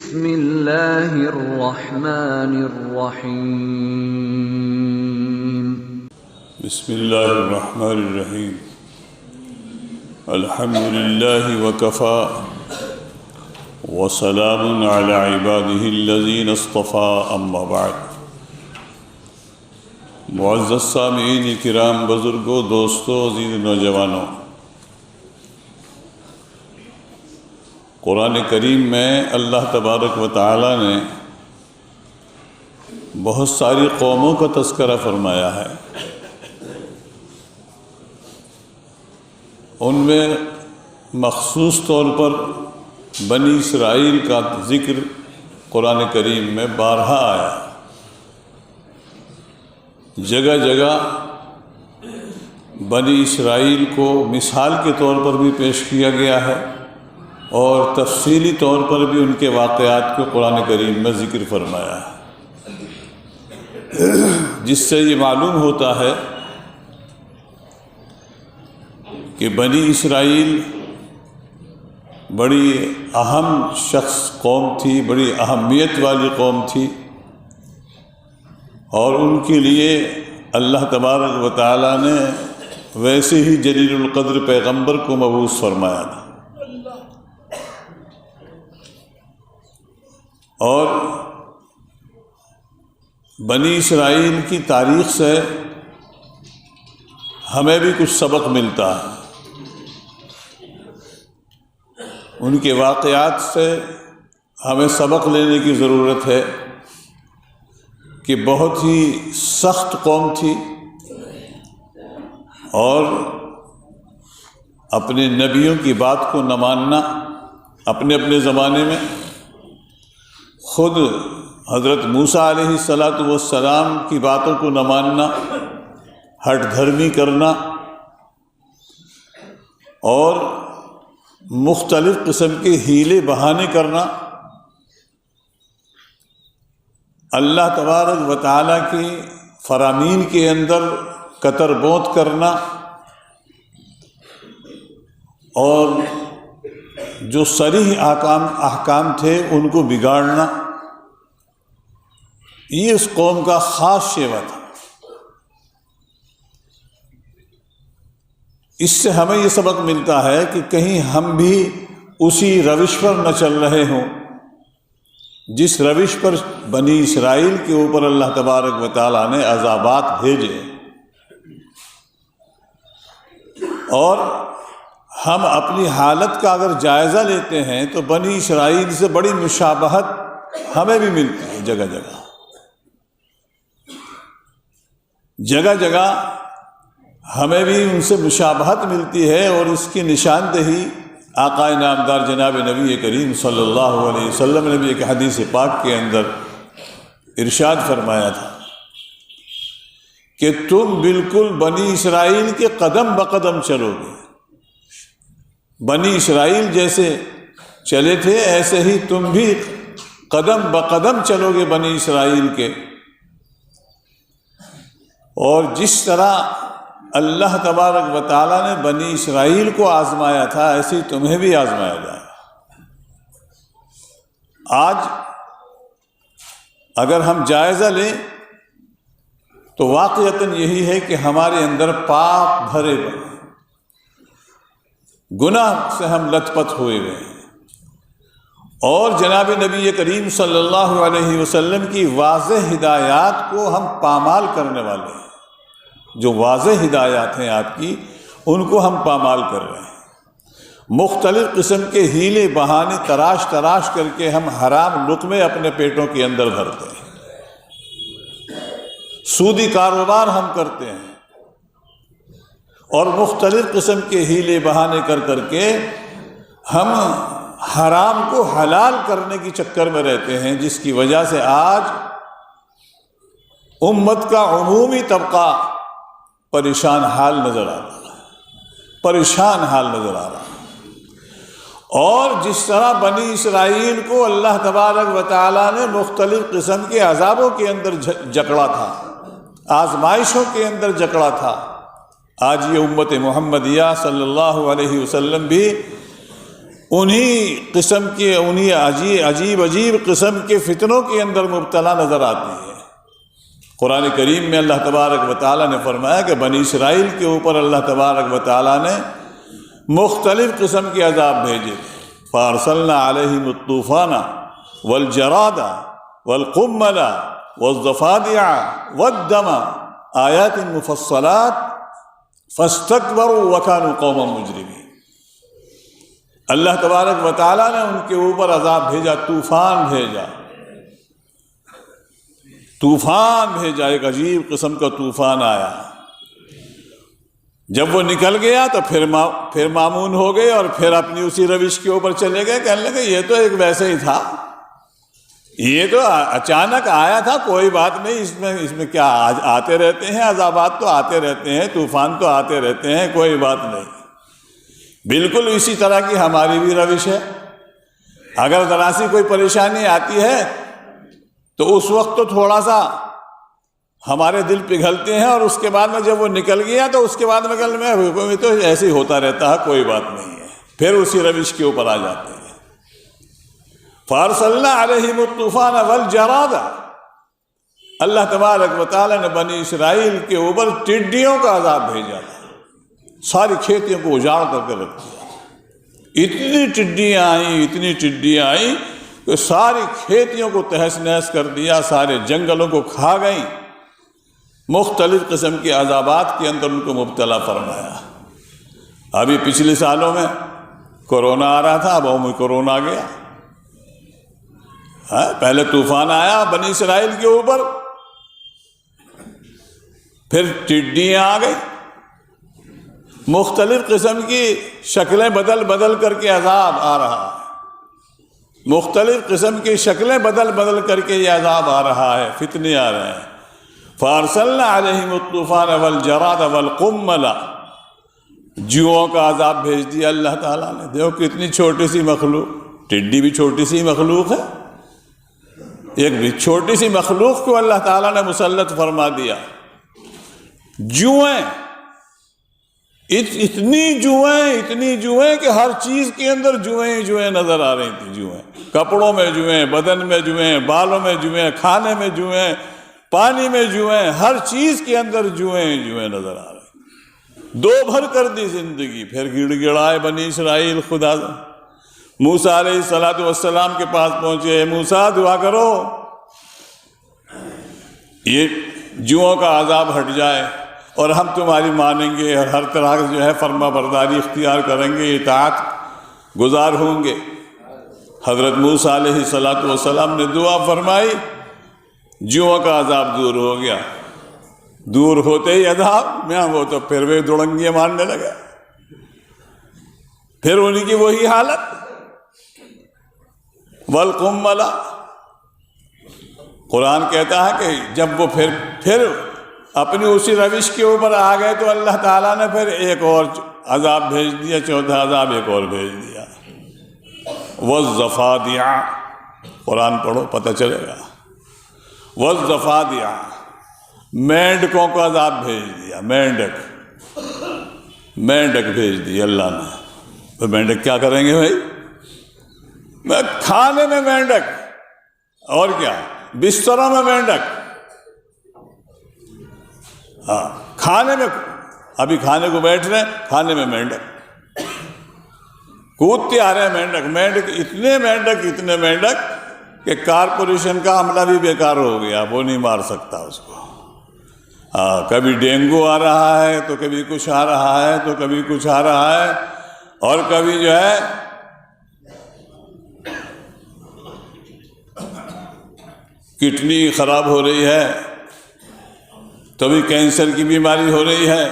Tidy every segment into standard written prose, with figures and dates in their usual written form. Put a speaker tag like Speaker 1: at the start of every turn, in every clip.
Speaker 1: بسم اللہ الرحمن الرحیم
Speaker 2: بسم اللہ الرحمن الرحیم الحمد للہ وکفى وسلام علی عباده الذین اصطفى اما بعد۔ معزز سامعین کرام، بزرگوں، دوستوں، عزیز نوجوانوں، قرآن کریم میں اللہ تبارک و تعالی نے بہت ساری قوموں کا تذکرہ فرمایا ہے۔ ان میں مخصوص طور پر بنی اسرائیل کا ذکر قرآن کریم میں بارہا آیا۔ جگہ جگہ بنی اسرائیل کو مثال کے طور پر بھی پیش کیا گیا ہے، اور تفصیلی طور پر بھی ان کے واقعات کو قرآن کریم میں ذکر فرمایا ہے، جس سے یہ معلوم ہوتا ہے کہ بنی اسرائیل بڑی اہم قوم تھی، بڑی اہمیت والی قوم تھی، اور ان کے لیے اللہ تبارک و تعالیٰ نے ویسے ہی جلیل القدر پیغمبر کو مبعوث فرمایا تھا۔ اور بنی اسرائیل کی تاریخ سے ہمیں بھی کچھ سبق ملتا ہے، ان کے واقعات سے ہمیں سبق لینے کی ضرورت ہے کہ بہت ہی سخت قوم تھی، اور اپنے نبیوں کی بات کو نہ ماننا، اپنے اپنے زمانے میں خود حضرت موسیٰ علیہ السلام کی باتوں کو نہ ماننا، ہٹ دھرمی کرنا، اور مختلف قسم کے ہیلے بہانے کرنا، اللہ تبارک و تعالیٰ کی فرامین کے اندر قطر بوت کرنا، اور جو صریح احکام تھے ان کو بگاڑنا، یہ اس قوم کا خاص شیوا تھا۔ اس سے ہمیں یہ سبق ملتا ہے کہ کہیں ہم بھی اسی روش پر نہ چل رہے ہوں جس روش پر بنی اسرائیل کے اوپر اللہ تبارک و تعالیٰ نے عذابات بھیجے، اور ہم اپنی حالت کا اگر جائزہ لیتے ہیں تو بنی اسرائیل سے بڑی مشابہت ہمیں بھی ملتی ہے۔ جگہ جگہ ہمیں بھی ان سے مشابہت ملتی ہے، اور اس کی نشاندہی آقا نامدار جناب نبی کریم صلی اللہ علیہ وسلم نے بھی ایک حدیث پاک کے اندر ارشاد فرمایا تھا کہ تم بالکل بنی اسرائیل کے قدم بقدم چلو گے۔ بنی اسرائیل جیسے چلے تھے ایسے ہی تم بھی قدم بقدم چلو گے بنی اسرائیل کے، اور جس طرح اللہ تبارک و تعالیٰ نے بنی اسرائیل کو آزمایا تھا ایسے ہی تمہیں بھی آزمایا جائے۔ آج اگر ہم جائزہ لیں تو واقعتاً یہی ہے کہ ہمارے اندر پاپ بھرے گناہ سے ہم لت پت ہوئے ہوئے ہیں، اور جناب نبی کریم صلی اللہ علیہ وسلم کی واضح ہدایات کو ہم پامال کرنے والے ہیں۔ جو واضح ہدایات ہیں آپ کی، ان کو ہم پامال کر رہے ہیں۔ مختلف قسم کے ہیلے بہانے تراش کر کے ہم حرام لقمے اپنے پیٹوں کے اندر بھرتے ہیں، سودی کاروبار ہم کرتے ہیں، اور مختلف قسم کے ہیلے بہانے کر کے ہم حرام کو حلال کرنے کی چکر میں رہتے ہیں، جس کی وجہ سے آج امت کا عمومی طبقہ پریشان حال نظر آ رہا ہے۔ اور جس طرح بنی اسرائیل کو اللہ تبارک و تعالیٰ نے مختلف قسم کے عذابوں کے اندر جکڑا تھا، آزمائشوں کے اندر جکڑا تھا، آج یہ امت محمدیہ صلی اللہ علیہ وسلم بھی انہی قسم کے انہی عجیب قسم کے فتنوں کے اندر مبتلا نظر آتی ہے۔ قرآن کریم میں اللہ تبارک و تعالیٰ نے فرمایا کہ بنی اسرائیل کے اوپر اللہ تبارک و تعالیٰ نے مختلف قسم کے عذاب بھیجے تھے۔ فَأَرْسَلْنَا عَلَيْهِمُ الطُّوفَانَ وَالْجَرَادَ وَالْقُمَّلَ وَالضَّفَادِعَ وَالدَّمَ آیات مفصلات فَاسْتَكْبَرُوا وَكَانُوا قَوْمًا مُجْرِمِينَ۔ اللہ تبارک و تعالیٰ نے ان کے اوپر عذاب بھیجا، طوفان بھیجا، ایک عجیب قسم کا طوفان آیا۔ جب وہ نکل گیا تو پھر معمون ہو گئے اور پھر اپنی اسی روش کے اوپر چلے گئے، کہنے لگے یہ تو ایک ویسے ہی تھا، یہ تو اچانک آیا تھا، کوئی بات نہیں، اس میں کیا، آتے رہتے ہیں عذابات، تو آتے رہتے ہیں، طوفان تو آتے رہتے ہیں، کوئی بات نہیں۔ بالکل اسی طرح کی ہماری بھی روش ہے۔ اگر ذرا سی کوئی پریشانی آتی ہے تو اس وقت تو تھوڑا سا ہمارے دل پگھلتے ہیں، اور اس کے بعد میں جب وہ نکل گیا تو اس کے بعد میں تو ایسے ہی ہوتا رہتا ہے، کوئی بات نہیں ہے، پھر اسی روش کے اوپر آ جاتے ہیں۔ فَأَرْسَلْنَا عَلَيْهِمُ الطُّوفَانَ وَالْجَرَادَ، اللہ تبارک و تعالیٰ نے بنی اسرائیل کے اوپر ٹڈیوں کا عذاب بھیجا تھا، ساری کھیتیوں کو اجاڑ کر کے رکھ دیا۔ اتنی ٹڈیاں آئیں کہ ساری کھیتیوں کو تہس نہس کر دیا، سارے جنگلوں کو کھا گئیں، مختلف قسم کے عذابات کے اندر ان کو مبتلا فرمایا۔ ابھی پچھلے سالوں میں کورونا آ رہا تھا، اب کورونا آ گیا۔ پہلے طوفان آیا بنی اسرائیل کے اوپر، پھر ٹڈیاں آ گئی، مختلف قسم کی شکلیں بدل کر کے عذاب آ رہا ہے، مختلف قسم کی شکلیں بدل کر کے یہ عذاب آ رہا ہے، فتنے آ رہے ہیں۔ فَأَرْسَلْنَا عَلَيْهِمُ الطُّوفَانَ وَالْجَرَادَ وَالْقُمَّلَ، جوؤں کا عذاب بھیج دیا اللہ تعالیٰ نے۔ دیکھو کتنی چھوٹی سی مخلوق، ٹڈی بھی چھوٹی سی مخلوق ہے، ایک بھی چھوٹی سی مخلوق کو اللہ تعالیٰ نے مسلط فرما دیا۔ جوئیں، اتنی جوئیں کہ ہر چیز کے اندر جوئیں نظر آ رہی تھیں۔ جوئیں کپڑوں میں، جوئیں بدن میں، جوئیں بالوں میں، جوئیں کھانے میں، جوئیں پانی میں، جوئیں ہر چیز کے اندر جوئیں نظر آ رہی۔ دو بھر کر دی زندگی، پھر گڑ گڑائے بنی اسرائیل۔ خدا موسیٰ علیہ السلام کے پاس پہنچے، موسیٰ دعا کرو یہ جوؤں کا عذاب ہٹ جائے اور ہم تمہاری مانیں گے اور ہر طرح جو ہے فرما برداری اختیار کریں گے، اطاعت گزار ہوں گے۔ حضرت موسیٰ علیہ السلام نے دعا فرمائی، جوؤں کا عذاب دور ہو گیا۔ دور ہوتے ہی عذاب میں وہ تو پھر وہ دڑنگیاں مارنے لگا، پھر انہی کی وہی حالت۔ والقمل، قرآن کہتا ہے کہ جب وہ پھر اپنی اسی روش کے اوپر آ گئے تو اللہ تعالیٰ نے پھر ایک اور عذاب بھیج دیا، چوتھا عذاب ایک اور بھیج دیا۔ والضفادع، قرآن پڑھو پتہ چلے گا۔ والضفادع، مینڈکوں کا عذاب بھیج دیا۔ مینڈک بھیج دی اللہ نے۔ تو مینڈک کیا کریں گے بھائی؟ کھانے میں مینڈک، اور کیا، بستروں میں مینڈک۔ ہاں، کھانے میں، ابھی کھانے کو بیٹھ رہے ہیں، کھانے میں مینڈک کودتے آ رہے ہیں۔ مینڈک اتنے مینڈک کہ کارپوریشن کا عملہ بھی بیکار ہو گیا، وہ نہیں مار سکتا اس کو۔ کبھی ڈینگو آ رہا ہے تو کبھی کچھ آ رہا ہے تو کبھی کچھ آ رہا ہے، اور کبھی جو ہے کڈنی خراب ہو رہی ہے، کبھی کینسر کی بیماری ہو رہی ہے،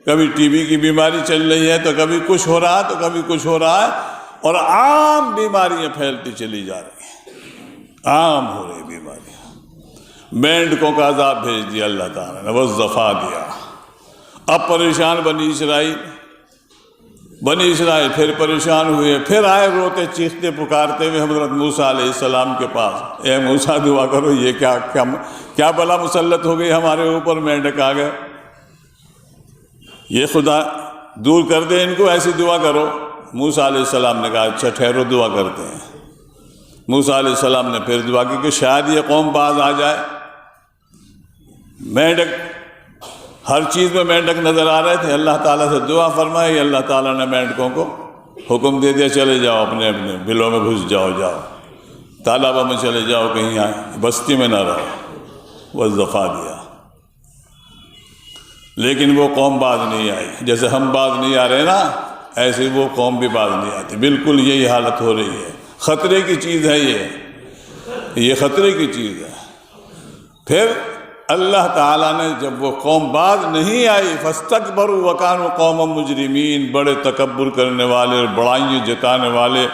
Speaker 2: کبھی ٹی بی کی بیماری چل رہی ہے، تو کبھی کچھ ہو رہا ہے تو کبھی کچھ ہو رہا ہے، اور عام بیماریاں پھیلتی چلی جا رہی ہیں، عام ہو رہی بیماریاں۔ مینڈکوں کا عذاب بھیج دیا اللہ تعالیٰ نے، والضفادع۔ اب پریشان بنی اسرائیل پھر پریشان ہوئے، پھر آئے روتے چیختے پکارتے ہوئے حضرت موسیٰ علیہ السلام کے پاس، اے موسیٰ دعا کرو، یہ کیا بلا مسلط ہو گئی ہمارے اوپر، مینڈک آ گئے، یہ خدا دور کر دے ان کو، ایسی دعا کرو۔ موسیٰ علیہ السلام نے کہا اچھا ٹھہرو دعا کرتے ہیں۔ موسیٰ علیہ السلام نے پھر دعا کی کہ شاید یہ قوم باز آ جائے۔ مینڈک، ہر چیز میں مینڈک نظر آ رہے تھے۔ اللہ تعالیٰ سے دعا فرمائی، اللہ تعالیٰ نے مینڈکوں کو حکم دے دیا چلے جاؤ اپنے اپنے بلوں میں گھس جاؤ، جاؤ تالابوں میں چلے جاؤ، کہیں بستی میں نہ رہو، بس دفع دیا۔ لیکن وہ قوم باز نہیں آئی۔ جیسے ہم باز نہیں آ رہے نا، ایسے وہ قوم بھی باز نہیں آتی۔ بالکل یہی حالت ہو رہی ہے۔ خطرے کی چیز ہے یہ خطرے کی چیز ہے۔ پھر اللہ تعالیٰ نے جب وہ قوم باز نہیں آئی، فاستکبروا وکانوا قوما مجرمین، بڑے تکبر کرنے والے اور بڑائیاں جتانے والے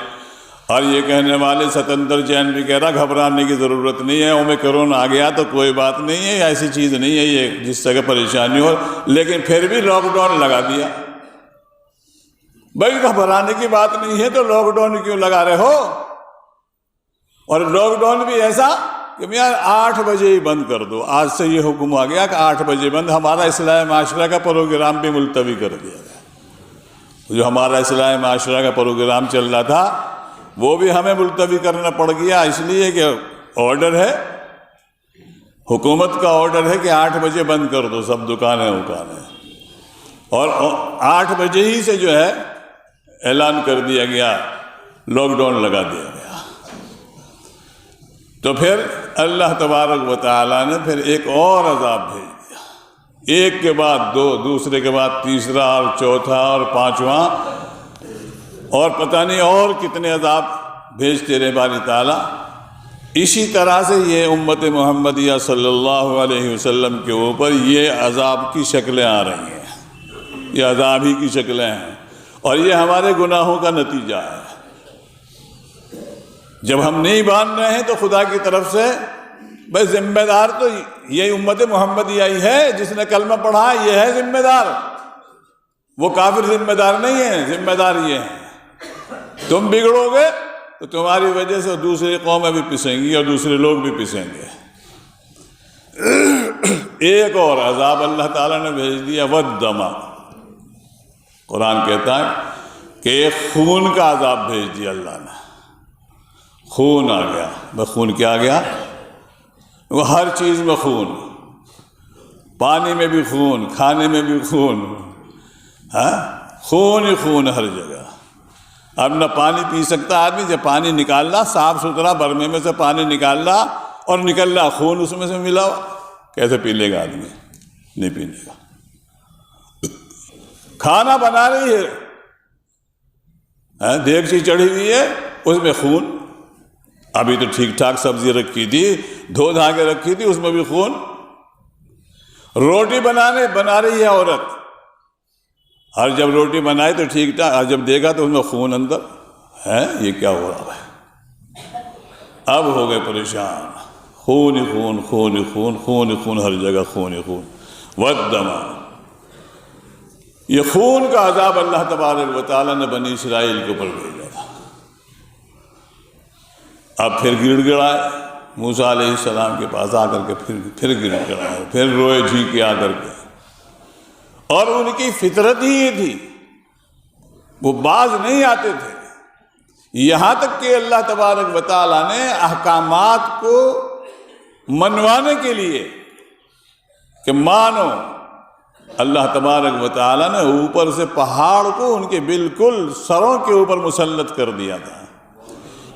Speaker 2: اور یہ کہنے والے، ستندر جین بھی کہہ رہا گھبرانے کی ضرورت نہیں ہے، اومیکرون آ گیا تو کوئی بات نہیں ہے، ایسی چیز نہیں ہے یہ جس سے کہ پریشانی ہو، لیکن پھر بھی لاک ڈاؤن لگا دیا۔ بھائی گھبرانے کی بات نہیں ہے تو لاک ڈاؤن کیوں لگا رہے ہو؟ اور لاک ڈاؤن بھی ایسا کہ میاں 8 بجے ہی بند کر دو۔ آج سے یہ حکم آ گیا کہ 8 بجے بند۔ ہمارا اصلاح معاشرہ کا پروگرام بھی ملتوی کر دیا گیا۔ جو ہمارا اصلاح معاشرہ کا پروگرام چل رہا تھا وہ بھی ہمیں ملتوی کرنا پڑ گیا، اس لیے کہ آرڈر ہے، حکومت کا آرڈر ہے کہ 8 بجے بند کر دو سب دکانیں اور 8 بجے ہی سے جو ہے اعلان کر دیا گیا، لاک ڈاؤن لگا دیا گیا۔ تو پھر اللہ تبارک و تعالیٰ نے پھر ایک اور عذاب بھیج دیا، ایک کے بعد 2، دوسرے کے بعد تیسرا اور چوتھا اور 5واں، اور پتہ نہیں اور کتنے عذاب بھیجتے رہے باری تعالیٰ۔ اسی طرح سے یہ امت محمدیہ صلی اللہ علیہ وسلم کے اوپر یہ عذاب کی شکلیں آ رہی ہیں، یہ عذاب ہی کی شکلیں ہیں، اور یہ ہمارے گناہوں کا نتیجہ ہے۔ جب ہم نہیں مان رہے ہیں تو خدا کی طرف سے بھائی ذمہ دار تو یہ امت محمدیہ ہی ہے، جس نے کلمہ پڑھا یہ ہے ذمہ دار، وہ کافر ذمہ دار نہیں ہے، ذمہ دار یہ ہے۔ تم بگڑو گے تو تمہاری وجہ سے دوسری قومیں بھی پسیں گی اور دوسرے لوگ بھی پسیں گے۔ ایک اور عذاب اللہ تعالیٰ نے بھیج دیا، والدم، قرآن کہتا ہے کہ ایک خون کا عذاب بھیج دیا اللہ نے۔ خون آ گیا، خون کیا آ گیا؟ وہ ہر چیز میں خون، پانی میں بھی خون، کھانے میں بھی خون، خون ہی خون ہر جگہ۔ اب نہ پانی پی سکتا آدمی، جب پانی نکال رہا صاف ستھرا برمے میں سے پانی نکال رہا اور نکل رہا خون اس میں سے ملا ہوا، کیسے پی لے گا آدمی؟ نہیں پینے گا۔ کھانا بنا رہی ہے، دیگچی چڑھی ہوئی ہے، اس میں خون، ابھی تو ٹھیک ٹھاک سبزی رکھی تھی، دھو دھا کے رکھی تھی، اس میں بھی خون۔ روٹی بنا رہی ہے عورت، اور جب روٹی بنائی تو ٹھیک ٹھاک، اور جب دیکھا تو اس میں خون اندر ہے، یہ کیا ہو رہا ہے؟ اب ہو گئے پریشان، خون ہی خون، خون ہی خون، خون ہی خون، ہر جگہ خون ہی خون۔ والدم، یہ خون کا عذاب اللہ تبارک و تعالیٰ نے بنی اسرائیل کے اوپر بھیجا تھا۔ اب پھر گڑ گڑائے موسیٰ علیہ السلام کے پاس آ کر کے، پھر گڑ گڑائے، پھر روئے جھینکے آ کر کے، اور ان کی فطرت ہی یہ تھی، وہ باز نہیں آتے تھے، یہاں تک کہ اللہ تبارک و تعالیٰ نے احکامات کو منوانے کے لیے کہ مانو، اللہ تبارک و تعالیٰ نے اوپر سے پہاڑ کو ان کے بالکل سروں کے اوپر مسلط کر دیا تھا،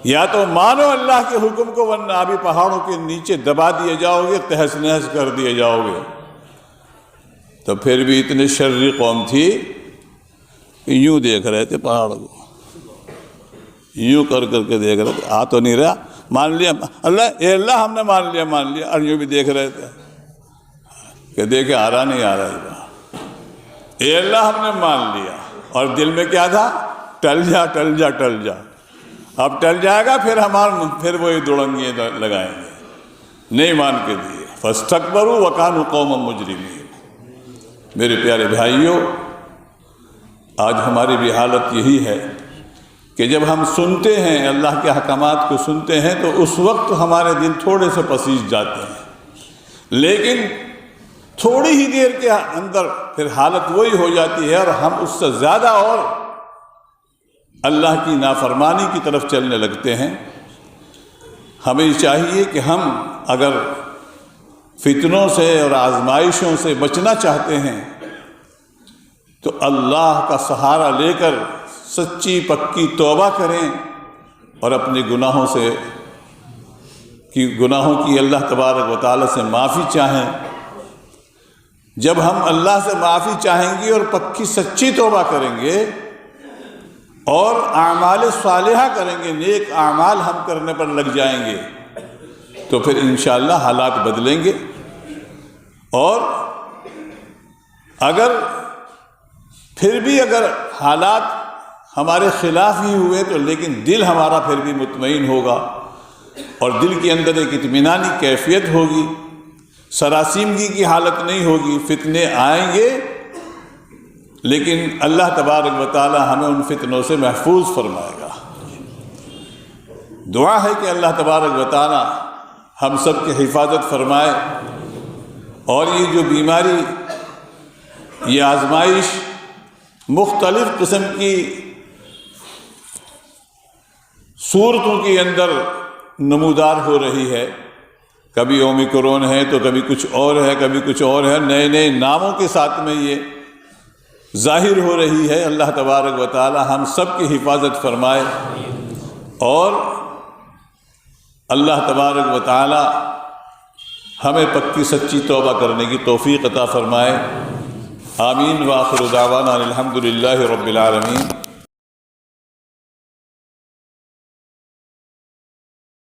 Speaker 2: یا تو مانو اللہ کے حکم کو، ورنہ ابھی پہاڑوں کے نیچے دبا دیے جاؤ گے، تہس نہس کر دیے جاؤ گے۔ تو پھر بھی اتنے شرری قوم تھی کہ یوں دیکھ رہے تھے پہاڑ کو، یوں کر کے دیکھ رہے تھے، آ تو نہیں رہا، مان لیا اللہ، اے اللہ ہم نے مان لیا، اور یوں بھی دیکھ رہے تھے کہ دیکھے آ رہا نہیں آ رہا، اے اللہ ہم نے مان لیا، اور دل میں کیا تھا؟ ٹل جا ٹل جا ٹل جا، اب ٹل جائے گا پھر وہی دڑنگے لگائیں گے، نہیں مان کے دیے۔ فاستکبروا وکانوا قوما مجرمین۔ میرے پیارے بھائیوں، آج ہماری بھی حالت یہی ہے کہ جب ہم سنتے ہیں اللہ کے احکامات کو سنتے ہیں تو اس وقت ہمارے دل تھوڑے سے پسیج جاتے ہیں، لیکن تھوڑی ہی دیر کے اندر پھر حالت وہی ہو جاتی ہے، اور ہم اس سے زیادہ اور اللہ کی نافرمانی کی طرف چلنے لگتے ہیں۔ ہمیں چاہیے کہ ہم اگر فتنوں سے اور آزمائشوں سے بچنا چاہتے ہیں تو اللہ کا سہارا لے کر سچی پکی توبہ کریں اور اپنے گناہوں کی اللہ تبارک و تعالی سے معافی چاہیں۔ جب ہم اللہ سے معافی چاہیں گے اور پکی سچی توبہ کریں گے اور اعمال صالحہ کریں گے، نیک اعمال ہم کرنے پر لگ جائیں گے، تو پھر انشاءاللہ حالات بدلیں گے۔ اور پھر بھی اگر حالات ہمارے خلاف ہی ہوئے تو لیکن دل ہمارا پھر بھی مطمئن ہوگا اور دل کے اندر ایک اطمینانی کیفیت ہوگی، سراسیمگی کی حالت نہیں ہوگی۔ فتنے آئیں گے لیکن اللہ تبارک و تعالی ہمیں ان فتنوں سے محفوظ فرمائے گا۔ دعا ہے کہ اللہ تبارک و تعالی ہم سب کی حفاظت فرمائے اور یہ جو بیماری، یہ آزمائش مختلف قسم کی صورتوں کے اندر نمودار ہو رہی ہے، کبھی اومیکرون ہے تو کبھی کچھ اور ہے، کبھی کچھ اور ہے، نئے نئے ناموں کے ساتھ میں یہ ظاہر ہو رہی ہے۔ اللہ تبارک و تعالی ہم سب کی حفاظت فرمائے اور اللہ تبارک و تعالی ہمیں پکی سچی توبہ کرنے کی توفیق عطا فرمائے۔ آمین۔ وآخر دعوانا الحمد للہ رب العالمین۔